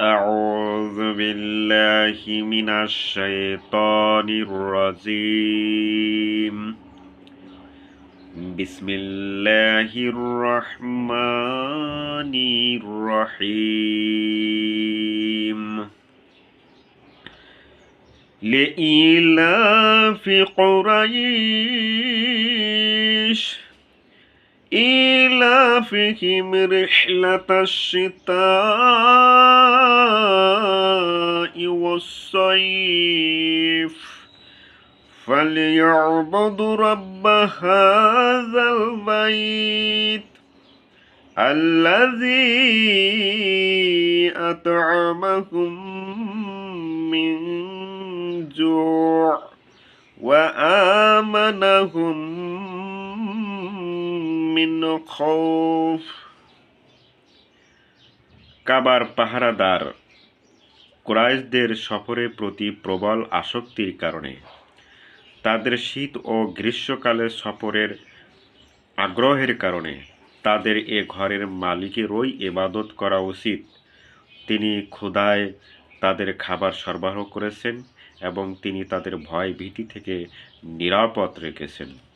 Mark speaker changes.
Speaker 1: أعوذ بالله من الشيطان الرجيم بسم الله الرحمن الرحيم لإيلاف قريش إيلافهم رحلة الشتاء والصيف فليعبدوا رب هذا البيت الذي أطعمهم من جوع وآمنهم من خوف। কাবার পাহারাদার কুরাইশদের সফরের প্রতি প্রবল আসক্তির কারণে তাদের শীত ও গ্রীষ্মকালের সফরের আগ্রহের কারণে তাদের এ ঘরের মালিকেরই ইবাদত করা উচিত। তিনি ক্ষুধায় তাদের খাবার সরবরাহ করেছেন এবং তিনি তাদের ভয় ভীতি থেকে নিরাপদ রেখেছেন।